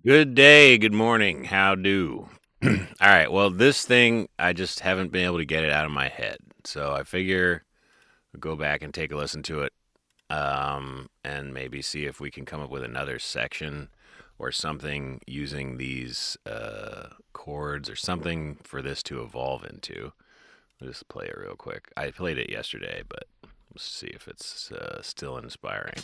Good day, good morning, how do? All right, well, this thing, I just haven't been able to get it out of my head. So I figure I'll go back and take a listen to it and maybe see if we can come up with another section or something using these chords or something for this to evolve into. I'll just play it real quick. I played it yesterday, but let's see if it's still inspiring.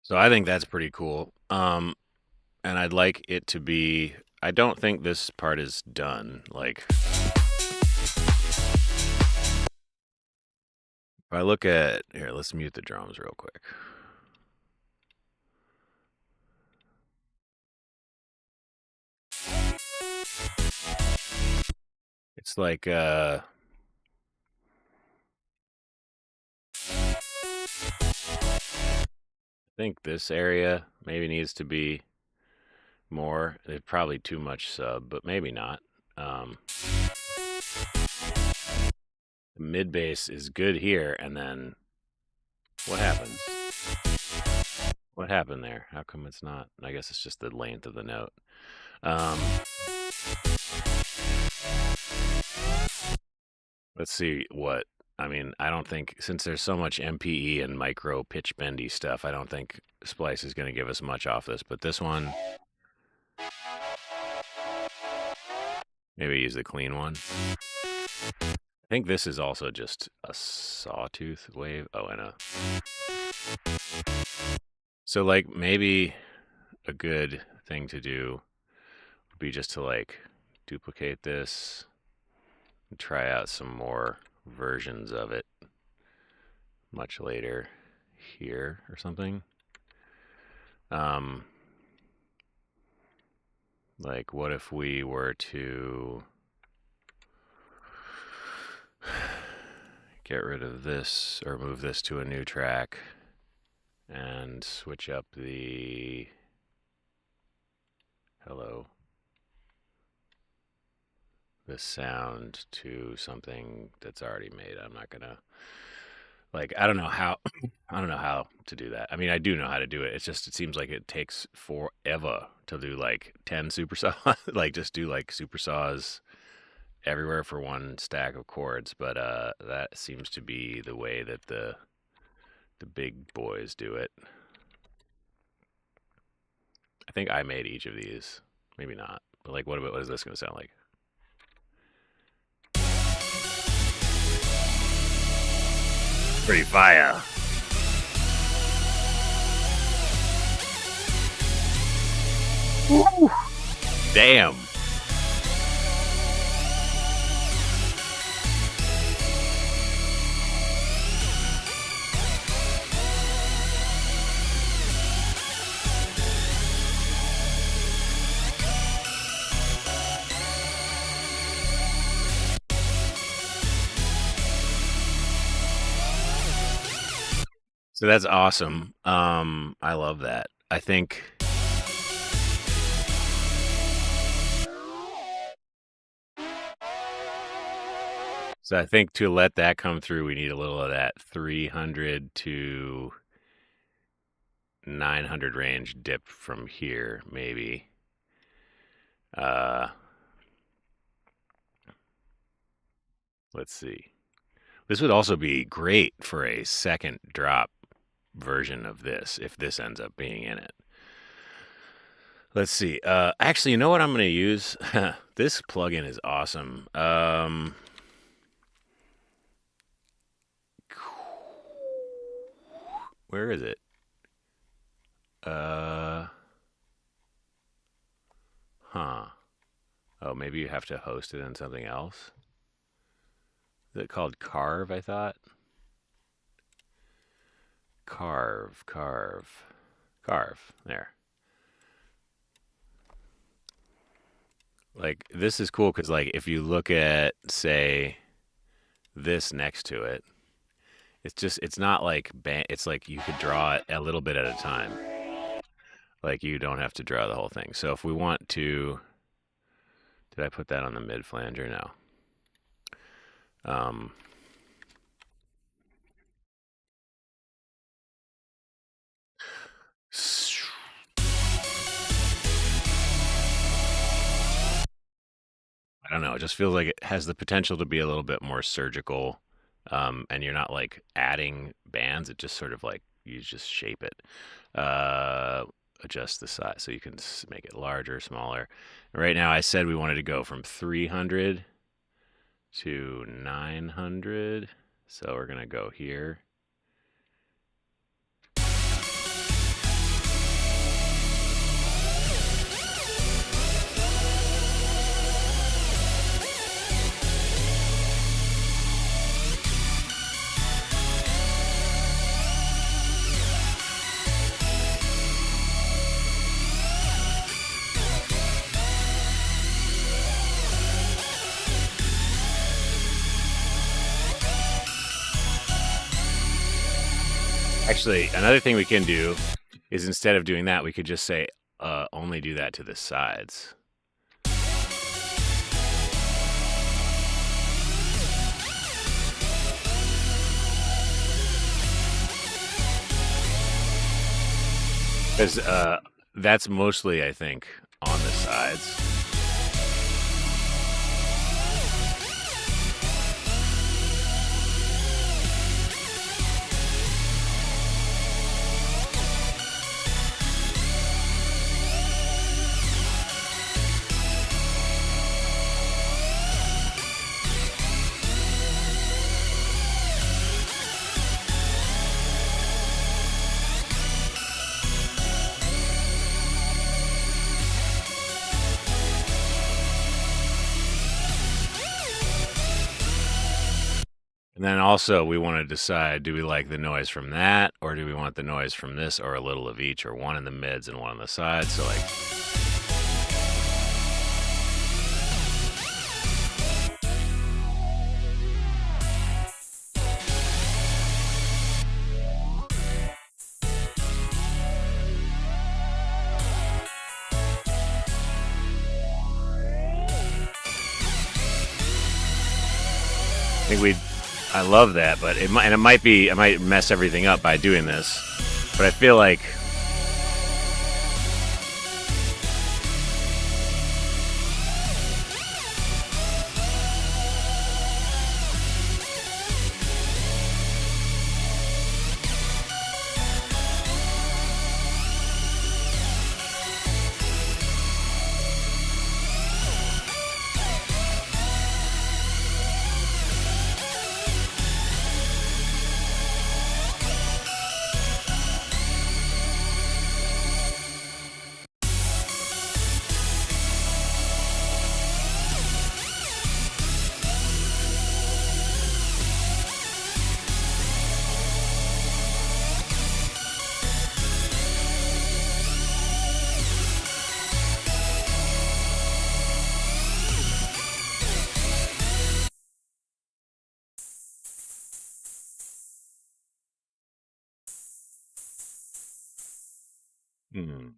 So I think that's pretty cool. And I'd like it to be, I don't think this part is done. Like, if I look at, here, let's mute the drums real quick. It's like, I think this area maybe needs to be more. There's probably too much sub, but maybe not. The mid bass is good here, and then what happens? What happened there? How come it's not? I guess it's just the length of the note. Let's see what. I mean, I don't think, since there's so much MPE and micro pitch bendy stuff, I don't think Splice is going to give us much off this. But this one, maybe use the clean one. I think this is also just a sawtooth wave. Oh, and a. So, like, maybe a good thing to do would be just to, like, duplicate this and try out some more versions of it much later here or something. Like, what if we were to get rid of this or move this to a new track and switch up the this sound to something that's already made. I'm not gonna I don't know how I don't know how to do that. I mean, I do know how to do it. It's just it seems like it takes forever to do like 10 super saws, like just do like super saws everywhere for one stack of chords, but that seems to be the way that the big boys do it. I think I made each of these. Maybe not. But like what is this going to sound like? Pretty fire. Woo! Damn. So that's awesome. I love that. I think so. I think to let that come through, we need a little of that 300 to 900 range dip from here, maybe. Let's see. This would also be great for a second drop version of this if this ends up being in it. Let's see. Actually, you know what I'm going to use? This plugin is awesome. Where is it? Oh, maybe you have to host it in something else. Is it called Carve, I thought? Carve. There. Like, this is cool because, like, if you look at, say, this next to it, it's not like, it's like you could draw it a little bit at a time. Like, you don't have to draw the whole thing. So if we want to, did I put that on the mid flanger? No. I don't know. It just feels like it has the potential to be a little bit more surgical, and you're not like adding bands. It just sort of like you just shape it, adjust the size so you can make it larger, smaller. Right now, I said we wanted to go from 300 to 900, so we're gonna go here. Actually, another thing we can do is instead of doing that, we could just say only do that to the sides. Because that's mostly, I think, on the sides. And then also we want to decide, do we like the noise from that, or do we want the noise from this, or a little of each, or one in the mids and one on the sides? So like, think I love that, but it might be, I might mess everything up by doing this, but I feel like hmm,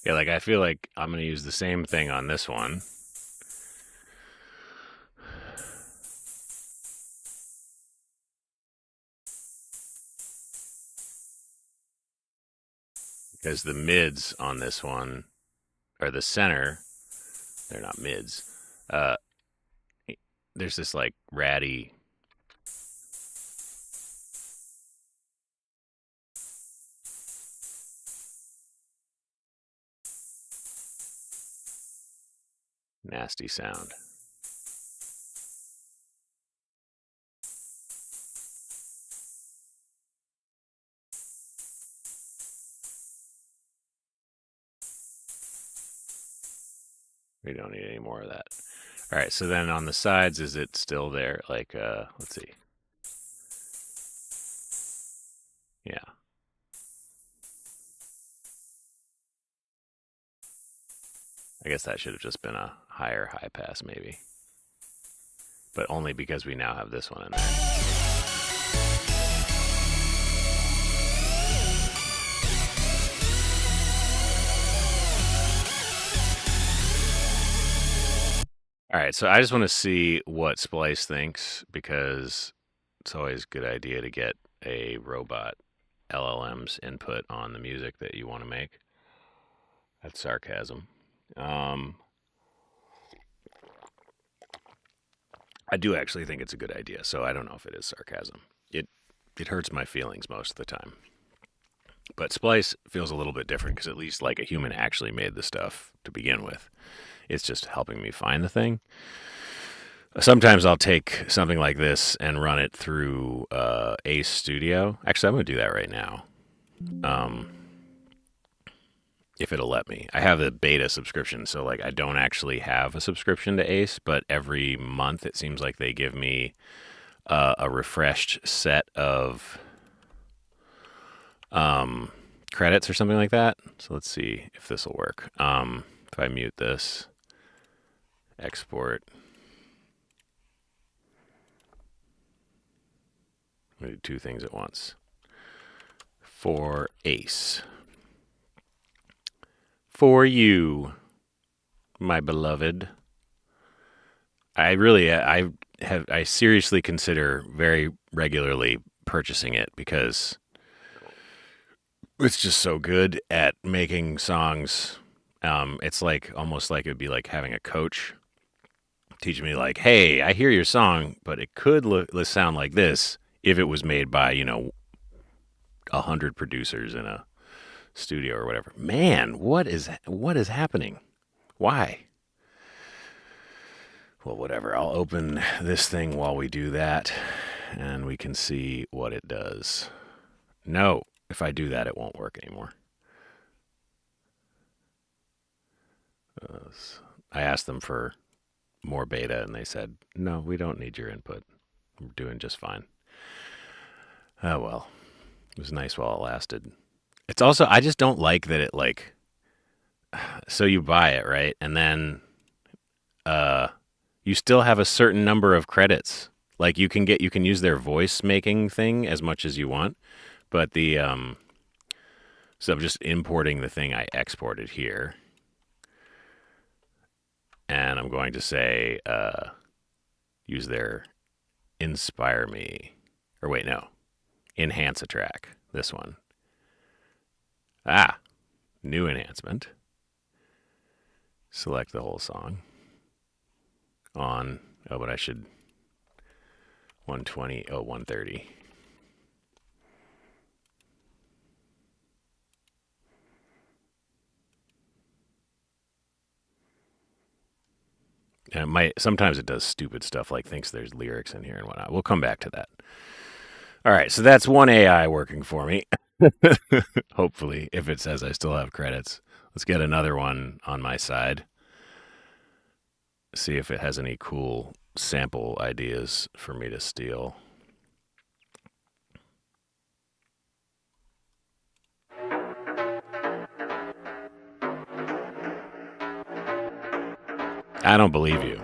yeah, like I feel like I'm gonna use the same thing on this one because the mids on this one or the center, they're not mids. Uh, there's this like ratty, nasty sound. We don't need any more of that. All right, so then on the sides, is it still there? Like, let's see. Yeah, I guess that should have just been a higher high pass, maybe. But only because we now have this one in there. All right, so I just want to see what Splice thinks because it's always a good idea to get a robot LLM's input on the music that you want to make. That's sarcasm. Um, I do actually think it's a good idea, so I don't know if it is sarcasm. It hurts my feelings most of the time. But Splice feels a little bit different because at least like a human actually made the stuff to begin with. It's just helping me find the thing. Sometimes I'll take something like this and run it through Ace Studio. Actually, I'm going to do that right now. Um, if it'll let me. I have a beta subscription, so like I don't actually have a subscription to Ace, but every month it seems like they give me a refreshed set of credits or something like that. So let's see if this will work. If I mute this, export. I'm going to do two things at once. For Ace. For you, my beloved. I seriously consider very regularly purchasing it because it's just so good at making songs. It's like almost like it'd be like having a coach teach me like, hey, I hear your song, but it could sound like this if it was made by 100 producers in a studio or whatever. Man, what is happening? Why? Well, whatever. I'll open this thing while we do that, and we can see what it does. No, if I do that, it won't work anymore. I asked them for more beta, and they said, no, we don't need your input. We're doing just fine. Oh, well. It was nice while it lasted. It's also, I just don't like that it like, so you buy it, right? And then you still have a certain number of credits. Like you can use their voice making thing as much as you want, but So I'm just importing the thing I exported here. And I'm going to say, use their inspire me. Or wait, no. Enhance a track. This one. New enhancement. Select the whole song. On, but I should 120, 130. And sometimes it does stupid stuff like thinks there's lyrics in here and whatnot. We'll come back to that. All right, so that's one AI working for me. Hopefully, if it says I still have credits. Let's get another one on my side. See if it has any cool sample ideas for me to steal. I don't believe you.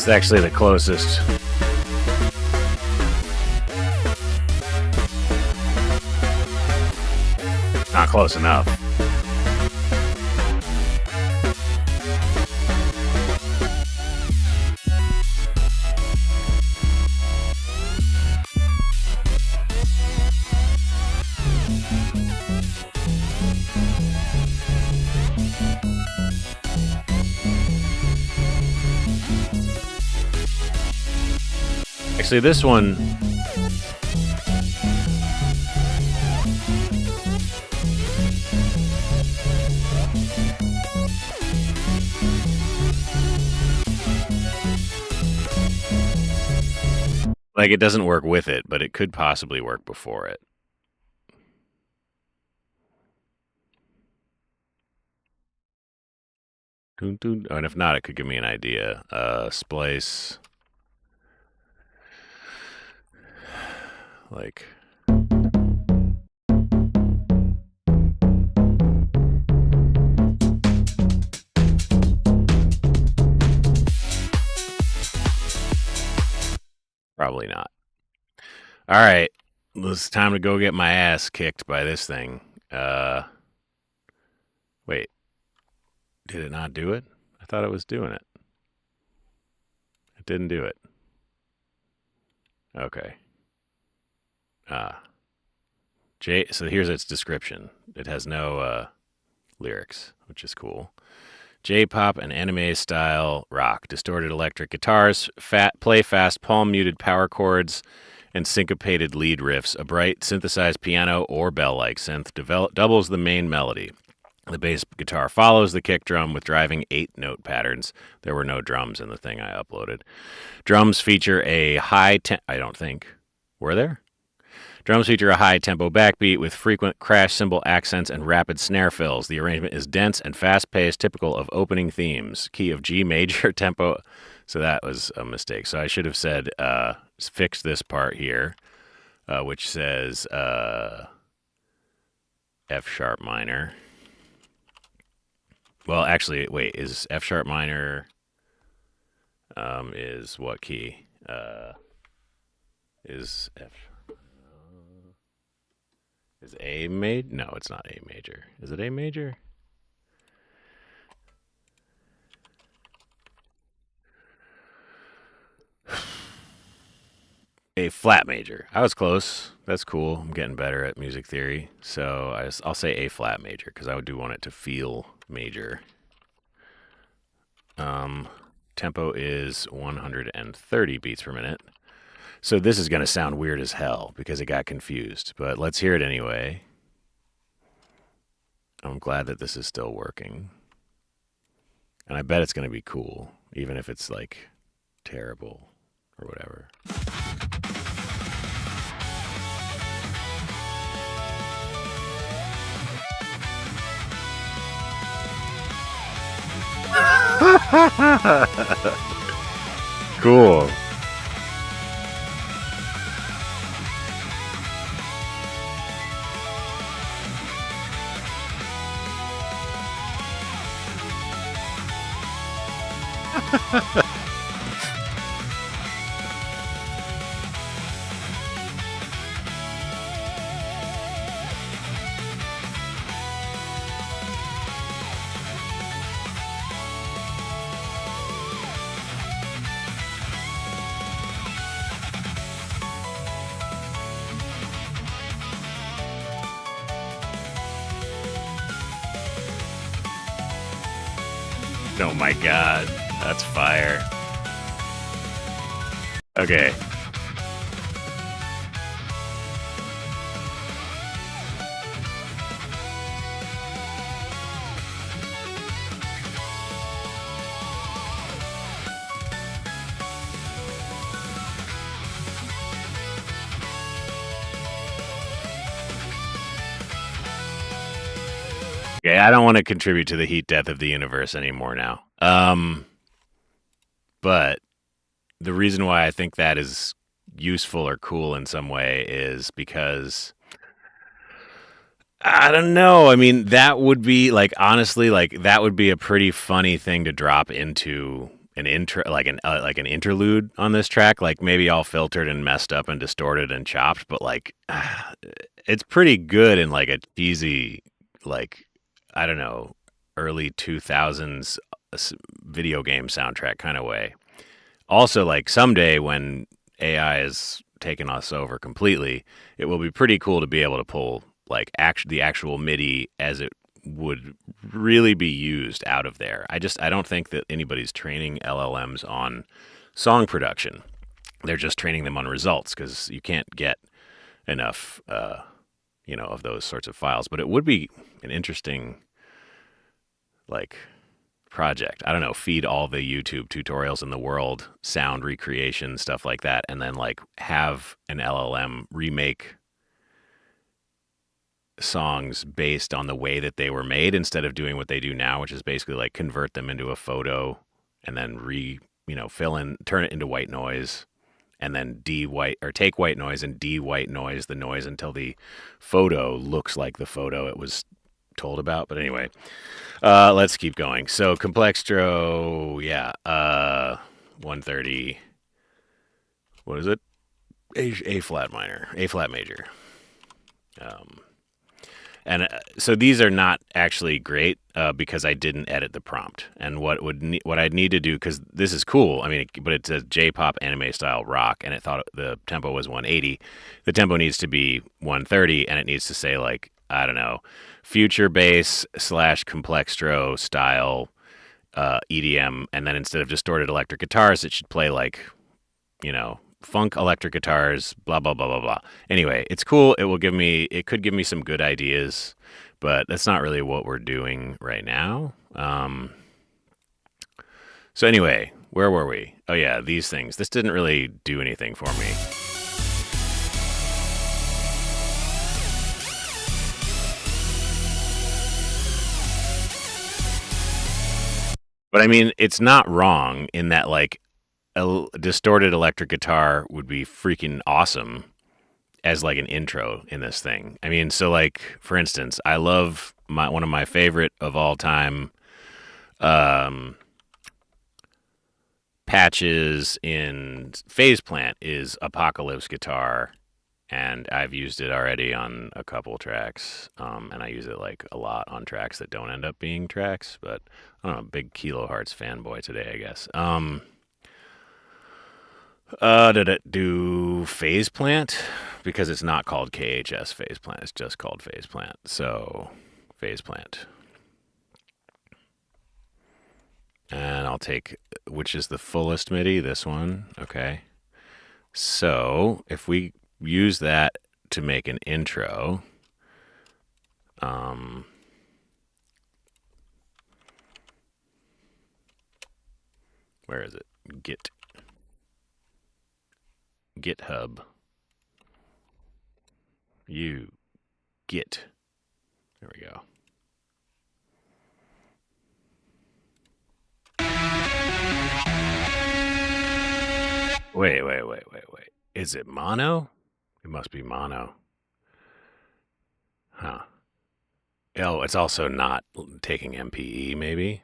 It's actually the closest. Not close enough. Actually, this one, like, it doesn't work with it, but it could possibly work before it. And if not, it could give me an idea. Splice. Like, probably not. All right, it's time to go get my ass kicked by this thing. Wait, did it not do it? I thought it was doing it. It didn't do it. Okay. So here's its description. It has no lyrics, which is cool. J-pop and anime style rock, distorted electric guitars, play fast palm muted power chords, and syncopated lead riffs. A bright synthesized piano or bell-like synth doubles the main melody. The bass guitar follows the kick drum with driving 8-note patterns. There were no drums in the thing I uploaded. Drums feature a high I don't think. Were there? Drums feature a high-tempo backbeat with frequent crash cymbal accents and rapid snare fills. The arrangement is dense and fast-paced, typical of opening themes. Key of G major tempo. So that was a mistake. So I should have said, fix this part here, which says F-sharp minor. Well, actually, wait, is F-sharp minor is what key? Is F... Is A major? No, it's not A major. Is it A major? A flat major. I was close. That's cool. I'm getting better at music theory. So I'll say A flat major because I do want it to feel major. Um, Tempo is 130 beats per minute. So this is going to sound weird as hell because it got confused. But let's hear it anyway. I'm glad that this is still working. And I bet it's going to be cool, even if it's like terrible or whatever. Cool. Oh my god, that's fire. Okay. Okay, I don't want to contribute to the heat death of the universe anymore now. But the reason why I think that is useful or cool in some way is because I don't know. I mean, that would be like honestly, like that would be a pretty funny thing to drop into an intro, like an interlude on this track, like maybe all filtered and messed up and distorted and chopped, but like it's pretty good in like a cheesy, like I don't know, early 2000s video game soundtrack kind of way. Also, like someday when AI is taking us over completely, it will be pretty cool to be able to pull like the actual MIDI as it would really be used out of there. I don't think that anybody's training LLMs on song production. They're just training them on results because you can't get enough, of those sorts of files. But it would be an interesting, like, project. I don't know, feed all the YouTube tutorials in the world, sound recreation, stuff like that, and then like have an LLM remake songs based on the way that they were made instead of doing what they do now, which is basically like convert them into a photo and then fill in, turn it into white noise and then de-white or take white noise and de-white noise the noise until the photo looks like the photo it was told about. But anyway, let's keep going. So Complextro, yeah, 130. What is it? A flat minor, A flat major. And so these are not actually great because I didn't edit the prompt. And what I'd need to do, because this is cool. I mean, but it says J-pop anime style rock, and it thought the tempo was 180. The tempo needs to be 130, and it needs to say like, I don't know, future bass / complextro style EDM, and then instead of distorted electric guitars, it should play like, funk electric guitars, blah blah blah blah blah. Anyway, it's cool. It could give me some good ideas, but that's not really what we're doing right now. So anyway, where were we? Oh yeah, these things. This didn't really do anything for me. But I mean, it's not wrong in that like a distorted electric guitar would be freaking awesome as like an intro in this thing. I mean, so like for instance, I love one of my favorite of all time patches in Phase Plant is Apocalypse Guitar, and I've used it already on a couple tracks, and I use it like a lot on tracks that don't end up being tracks. But I don't know, big Kilo Hearts fanboy today, I guess. Did it do phase plant? Because it's not called KHS phase plant. It's just called phase plant. So phase plant. And I'll take, which is the fullest MIDI, this one. Okay. So if we use that to make an intro, where is it? GitHub. You get. There we go. Wait. Is it mono? It must be mono. Huh. Oh, it's also not taking MPE, maybe?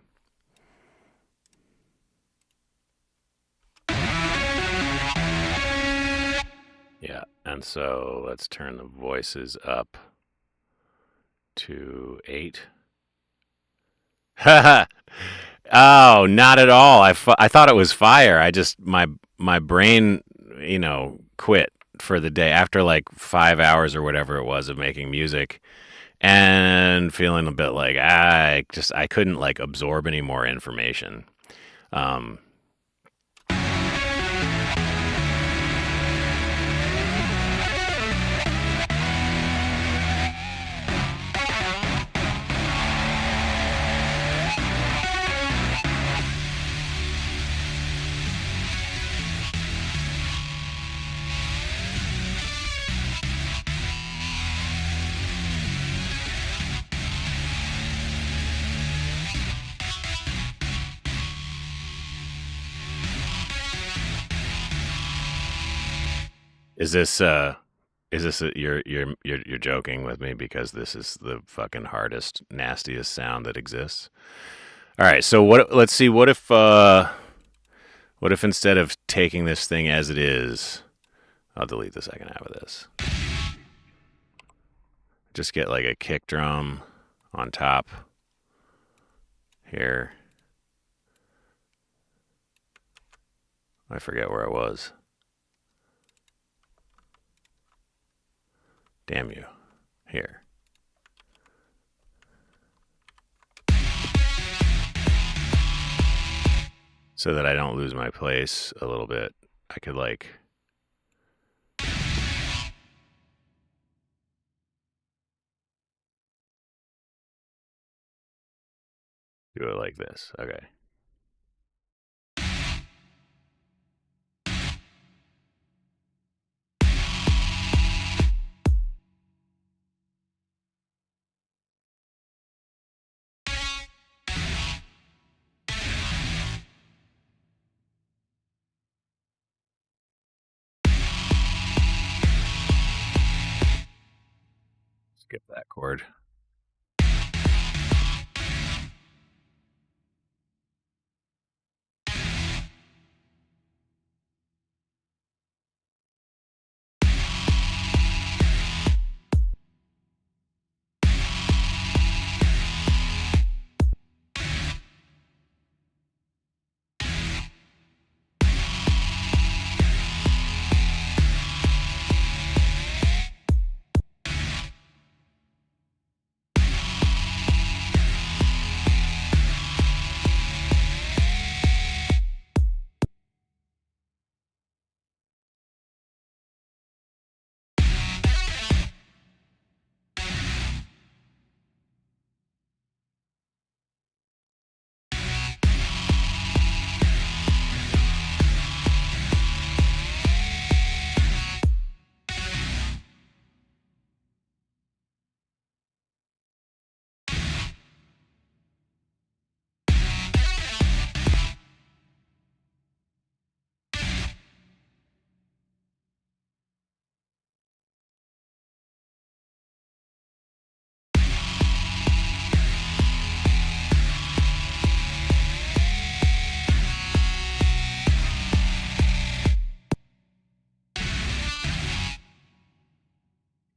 Yeah, and so let's turn the voices up to 8. Haha. Oh, not at all. I thought it was fire. I just my brain, quit for the day after like 5 hours or whatever it was of making music, and feeling a bit like I couldn't like absorb any more information. Um, is this you're joking with me because this is the fucking hardest, nastiest sound that exists? All right, so let's see. What if instead of taking this thing as it is, I'll delete the second half of this. Just get like a kick drum on top here. I forget where I was. Damn you. Here. So that I don't lose my place a little bit. I could like do it like this. Okay. Skip that chord.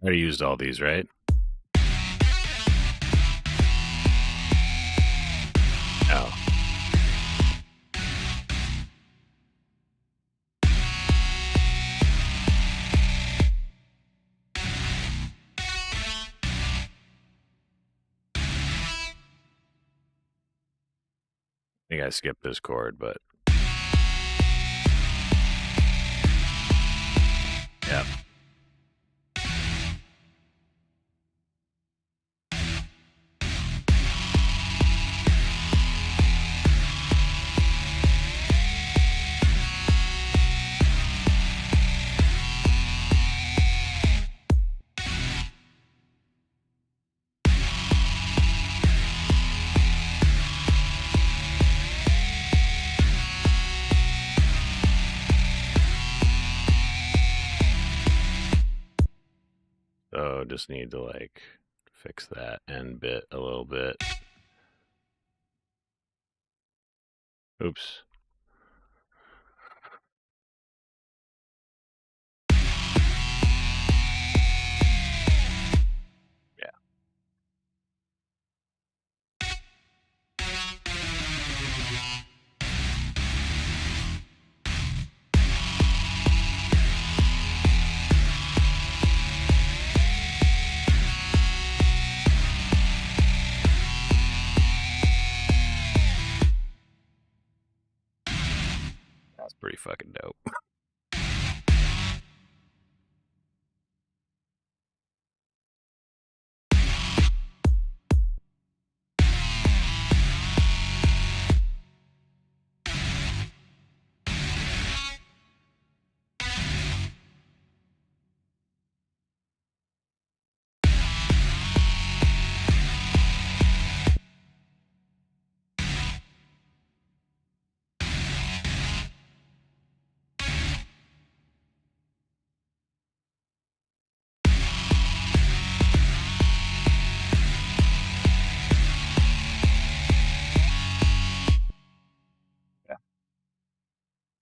I already used all these, right? Oh. think I skipped this chord, but yeah. So just need to like fix that end bit a little bit. Oops. Yeah. That's pretty fucking dope.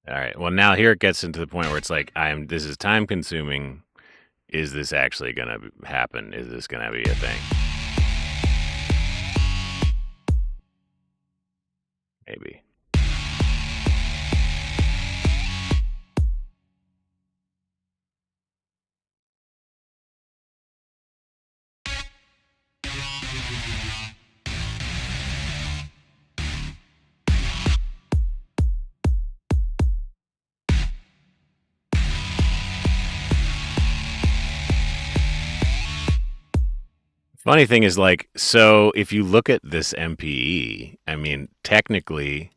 All right. Well, now here it gets into the point where it's like, this is time consuming. Is this actually going to happen? Is this going to be a thing? Maybe. Funny thing is, like, so if you look at this MPE, I mean, technically,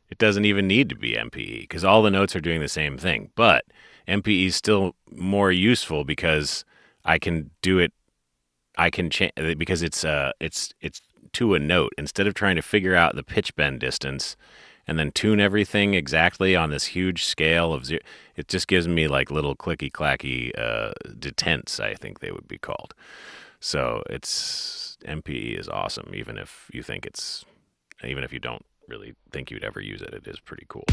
it doesn't even need to be MPE because all the notes are doing the same thing. But MPE is still more useful because I can do it. I can change because it's to a note instead of trying to figure out the pitch bend distance and then tune everything exactly on this huge scale of zero. It just gives me like little clicky clacky detents, I think they would be called. So it's MPE is awesome, even if you don't really think you'd ever use it. It is pretty cool.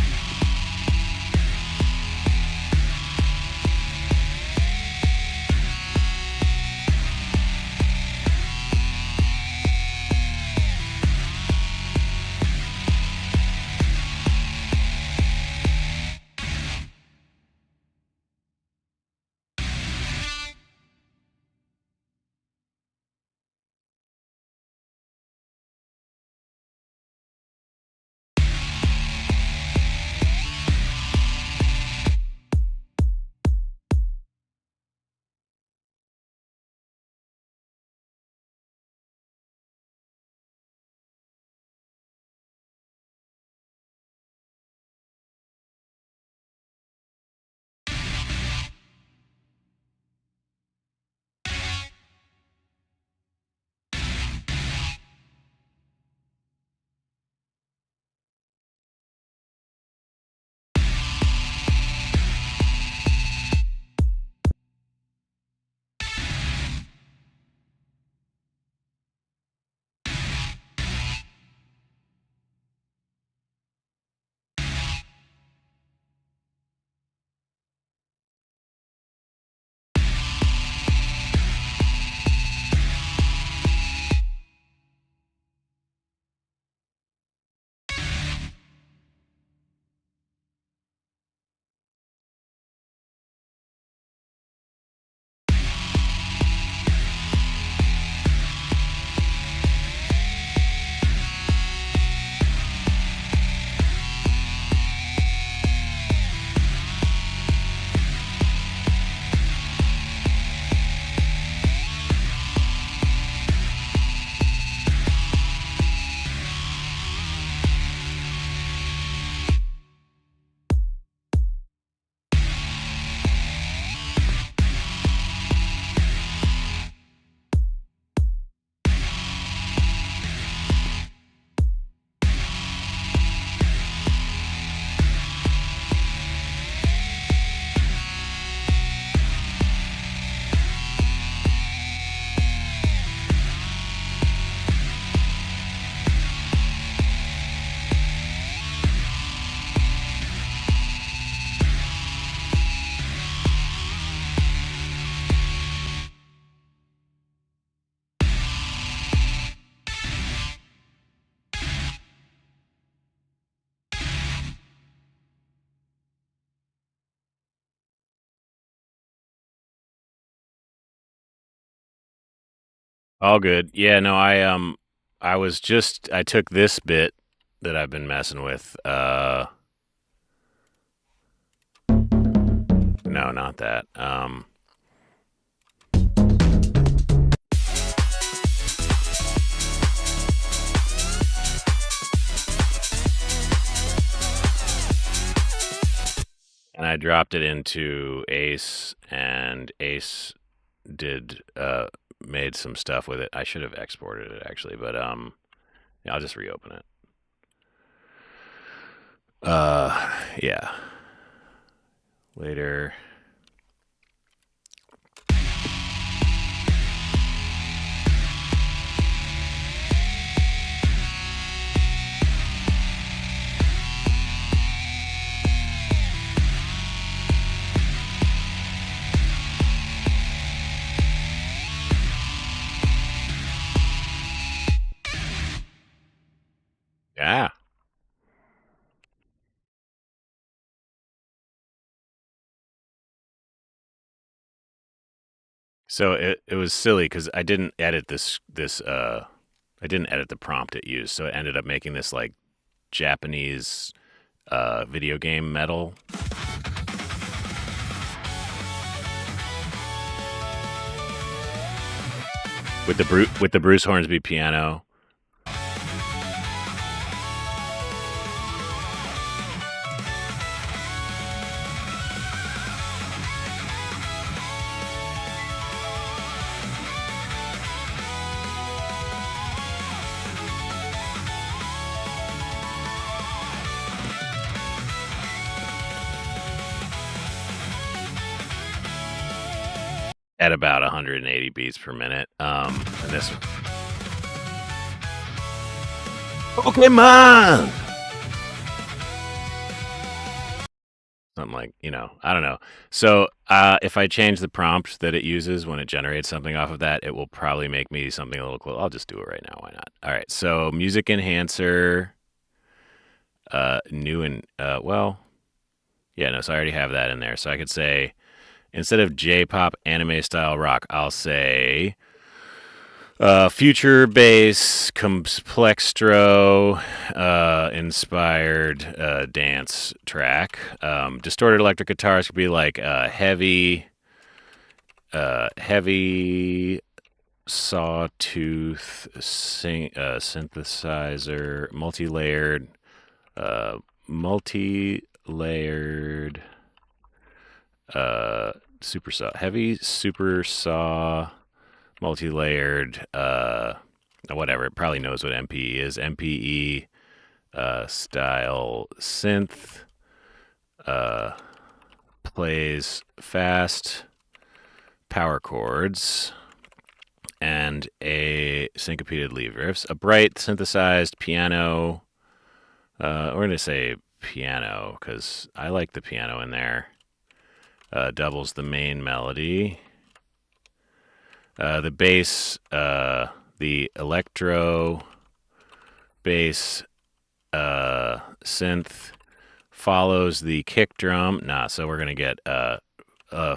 All good. Yeah, no, I took this bit that I've been messing with. No, not that. And I dropped it into Ace, and Ace did made some stuff with it. I should have exported it actually, but yeah, I'll just reopen it. Yeah. Later. Yeah. So it was silly because I didn't edit the prompt it used, so it ended up making this like Japanese video game metal with the Bruce Hornsby piano. At about 180 beats per minute. And this okay, man. Something like, I don't know. So if I change the prompt that it uses when it generates something off of that, it will probably make me something a little close. I'll just do it right now. Why not? All right. So music enhancer, new and well, yeah, no. So I already have that in there. So I could say instead of J-pop anime style rock, I'll say future bass, complextro inspired dance track. Distorted electric guitars could be like heavy sawtooth synthesizer, multi-layered super saw, heavy super saw, multi-layered whatever. It probably knows what MPE is. MPE style synth plays fast power chords and a syncopated lead riffs. A bright synthesized piano. We're gonna say piano because I like the piano in there. Doubles the main melody. The bass, the electro bass synth follows the kick drum. So we're gonna get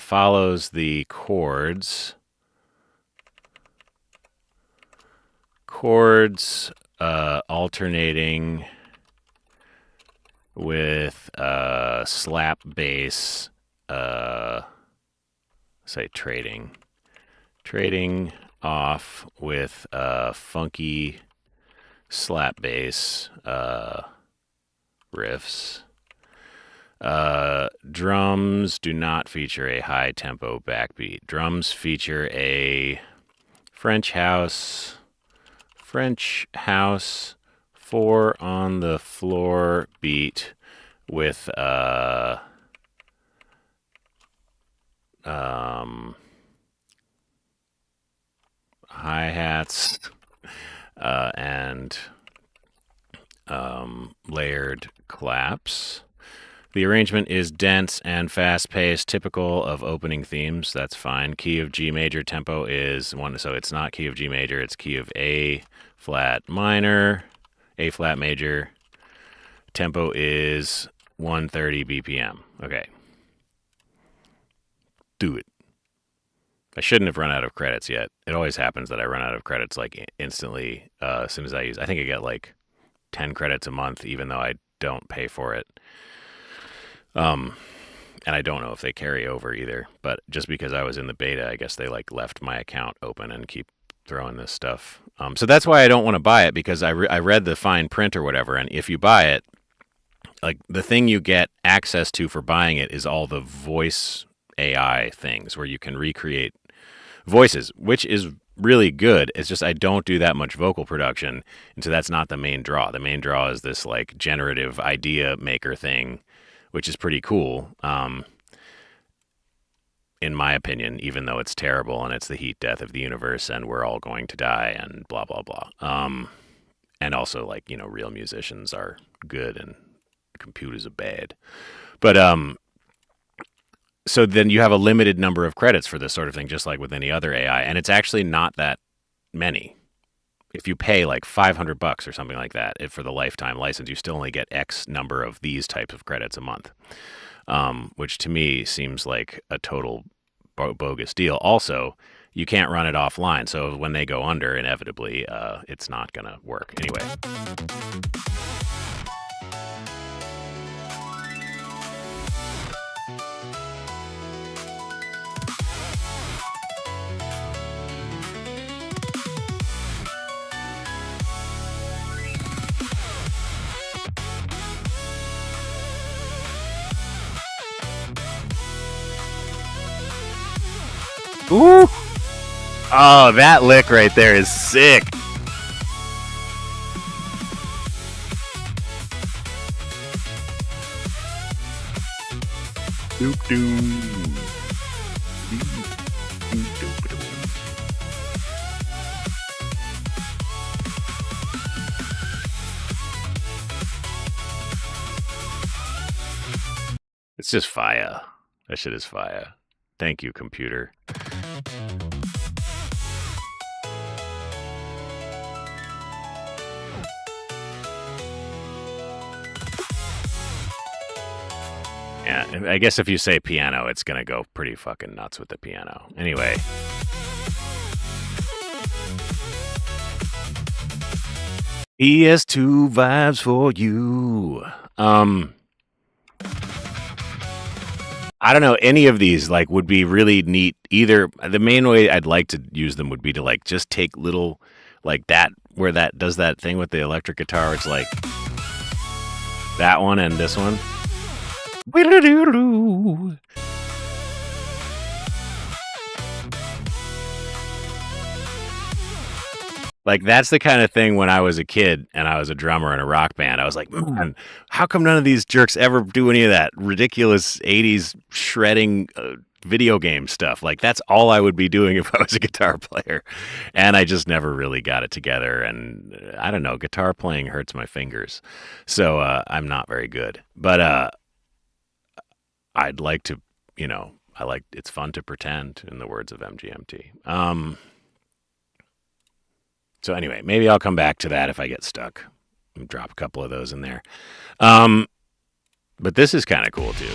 follows the chords. Alternating with slap bass. Say trading off with funky slap bass riffs. Drums do not feature a high tempo backbeat. Drums feature a French house 4 on the floor beat with hi-hats and layered claps. The arrangement is dense and fast-paced, typical of opening themes. That's fine. Key of G major, tempo is 1, so it's not key of G major, it's key of A flat minor, A flat major. Tempo is 130 BPM. Okay. Do it. I shouldn't have run out of credits yet. It always happens that I run out of credits like instantly as soon as I use. I think I get like 10 credits a month, even though I don't pay for it. And I don't know if they carry over either. But just because I was in the beta, I guess they like left my account open and keep throwing this stuff. So that's why I don't want to buy it, because I read the fine print or whatever, and if you buy it, like the thing you get access to for buying it is all the voice AI things where you can recreate voices, which is really good. It's just I don't do that much vocal production, and so that's not the main draw. The main draw is this like generative idea maker thing, which is pretty cool. In my opinion, even though it's terrible and it's the heat death of the universe and we're all going to die and blah blah blah. And also, like, you know, real musicians are good and computers are bad. But so then you have a limited number of credits for this sort of thing, just like with any other AI, and it's actually not that many. If you pay like $500 or something like that for the lifetime license, you still only get X number of these types of credits a month, which to me seems like a total bogus deal. Also, you can't run it offline, so when they go under, inevitably, it's not going to work. Anyway. Ooh! Oh, that lick right there is sick. Doop doop. It's just fire. That shit is fire. Thank you, computer. Yeah, I guess if you say piano, it's going to go pretty fucking nuts with the piano. Anyway. ES2 vibes for you. I don't know, any of these like would be really neat. Either the main way I'd like to use them would be to like just take little like that where that does that thing with the electric guitar. It's like that one and this one. Like that's the kind of thing when I was a kid and I was a drummer in a rock band. I was like, man, how come none of these jerks ever do any of that ridiculous 80s shredding video game stuff? Like that's all I would be doing if I was a guitar player. And I just never really got it together. And I don't know, guitar playing hurts my fingers. So I'm not very good. But I'd like to, you know, it's fun to pretend, in the words of MGMT. So anyway, maybe I'll come back to that if I get stuck. Drop a couple of those in there. But this is kind of cool too.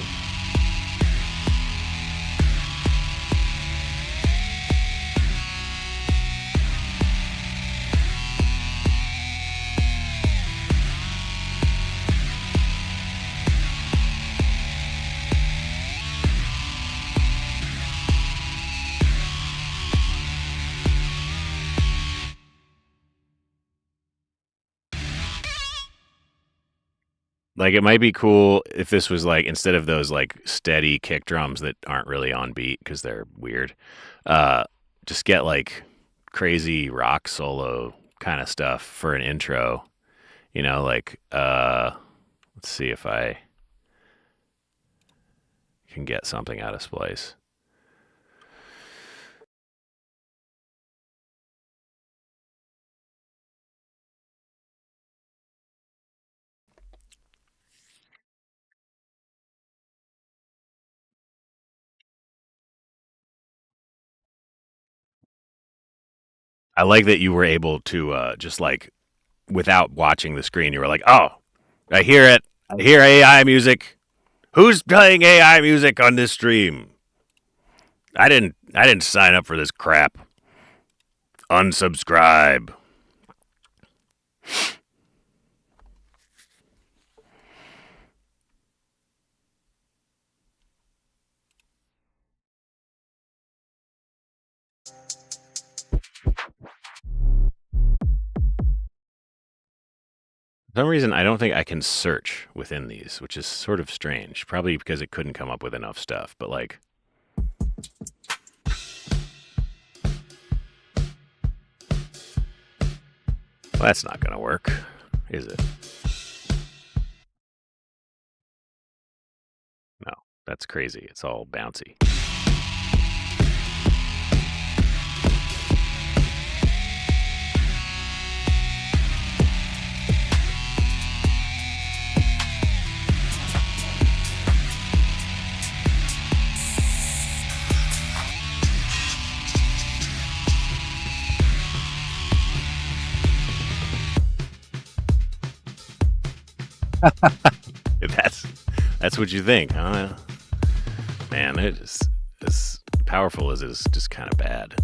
Like it might be cool if this was like, instead of those like steady kick drums that aren't really on beat because they're weird, just get like crazy rock solo kind of stuff for an intro. You know, like let's see if I can get something out of Splice. I like that you were able to just like without watching the screen, you were like, "Oh, I hear it. I hear AI music. Who's playing AI music on this stream?" I didn't I didn't sign up for this crap. Unsubscribe. For some reason, I don't think I can search within these, which is sort of strange. Probably because it couldn't come up with enough stuff. But like, well, that's not going to work, is it? No, that's crazy. It's all bouncy. That's what you think, huh? Man, it is as powerful as it is just kind of bad.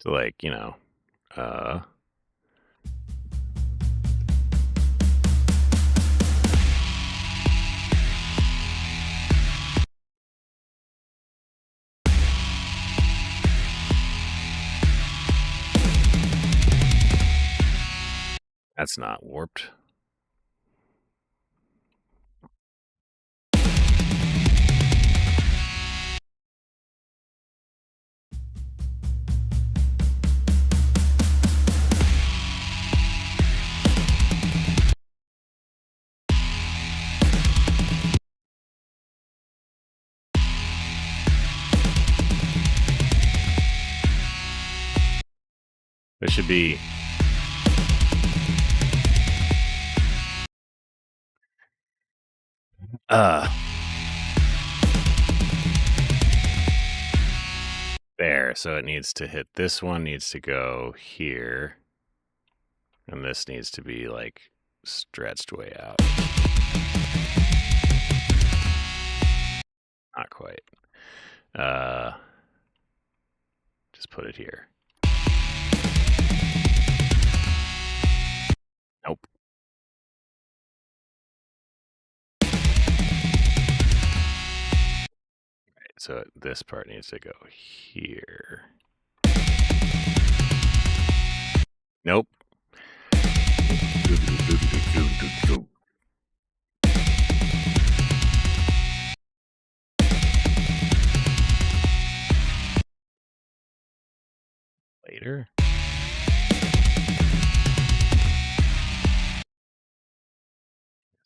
So like, that's not warped. It should be there. So it needs to hit this one, needs to go here. And this needs to be like stretched way out. Not quite. Just put it here. Nope. Right, so this part needs to go here. Nope. Later.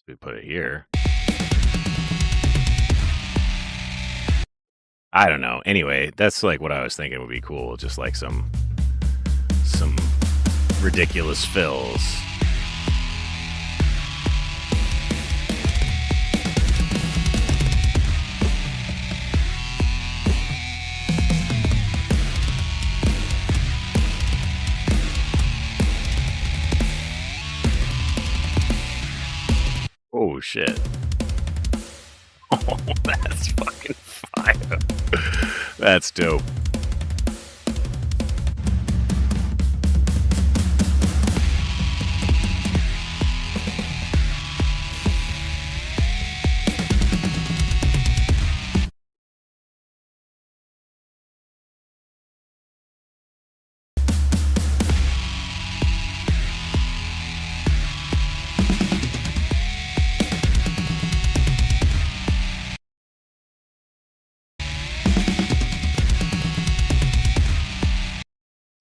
We put it here. I don't know. Anyway, that's like what I was thinking would be cool. Just like some ridiculous fills. Oh shit. Oh, that's fucking fire. That's dope.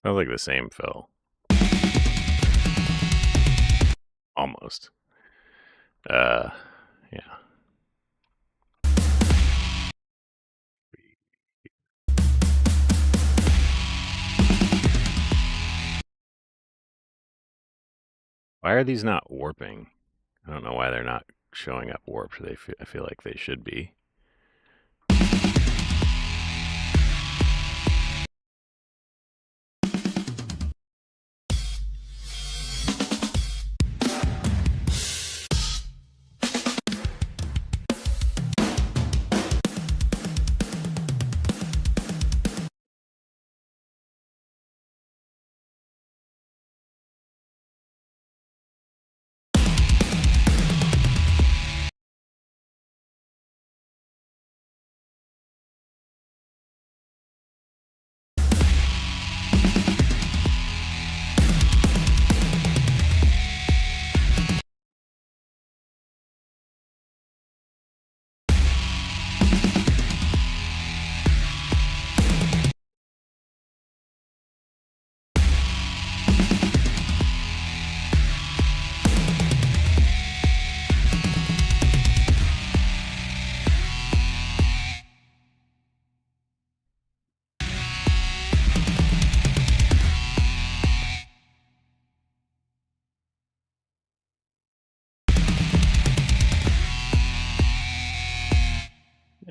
Sounds like the same fill. Almost. Yeah. Why are these not warping? I don't know why they're not showing up warped. I feel like they should be.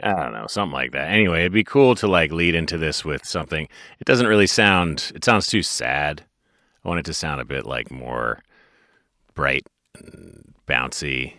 I don't know, something like that. Anyway, it'd be cool to like lead into this with something. It doesn't really sound. It sounds too sad. I want it to sound a bit like more bright and bouncy.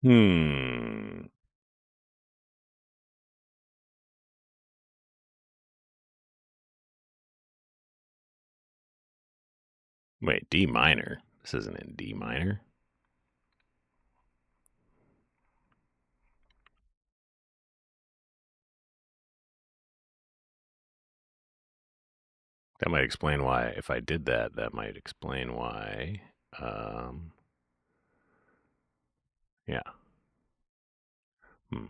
Hmm. Wait, D minor. This isn't in D minor. That might explain why. If I did that, that might explain why. Yeah. Hmm.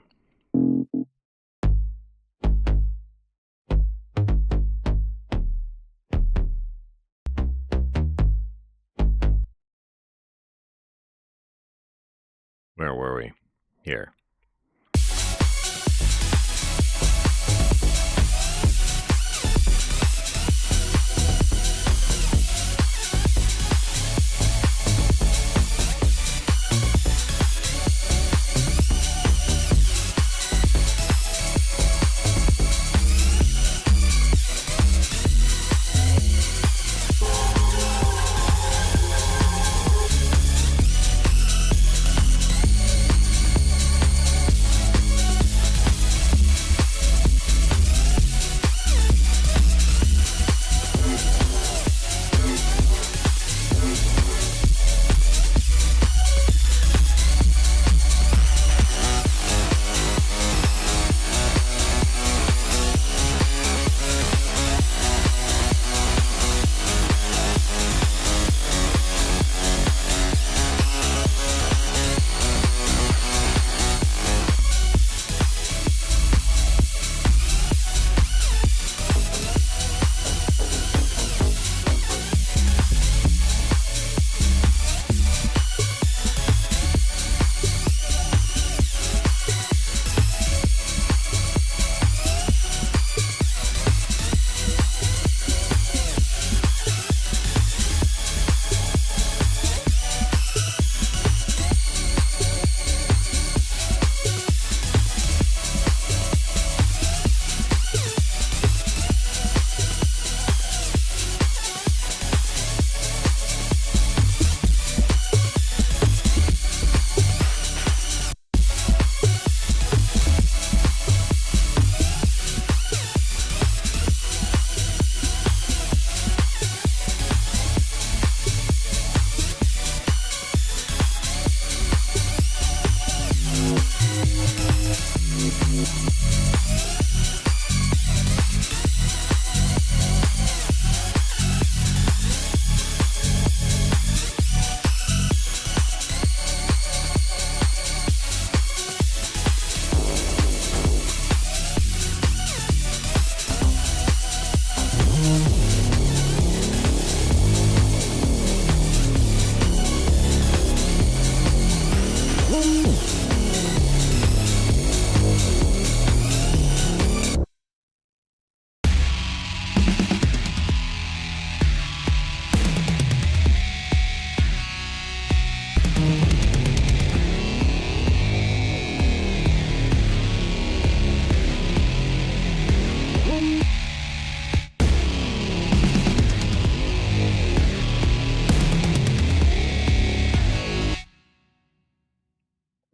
Where were we? Here.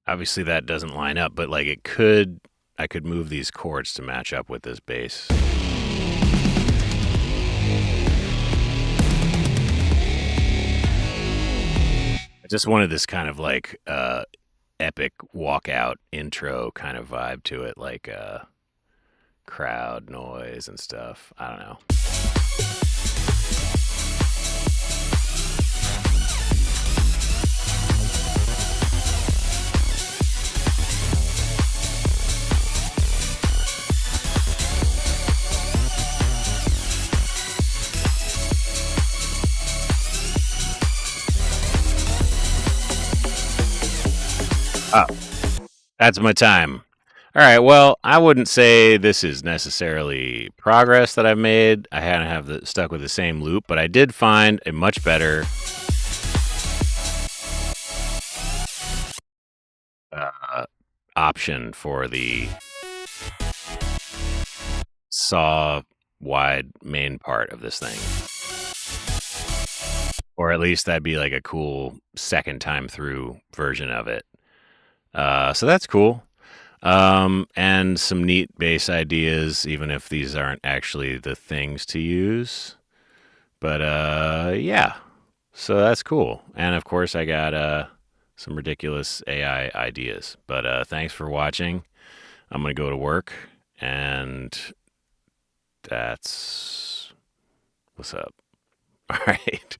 Obviously that doesn't line up, but like it could, I could move these chords to match up with this bass. I just wanted this kind of like epic walkout intro kind of vibe to it, like crowd noise and stuff. I don't know. Oh, that's my time. All right. Well, I wouldn't say this is necessarily progress that I've made. I hadn't stuck with the same loop, but I did find a much better option for the saw wide main part of this thing. Or at least that'd be like a cool second time through version of it. So that's cool. And some neat bass ideas, even if these aren't actually the things to use. But yeah, so that's cool. And of course, I got some ridiculous AI ideas. But thanks for watching. I'm going to go to work, and that's what's up. All right.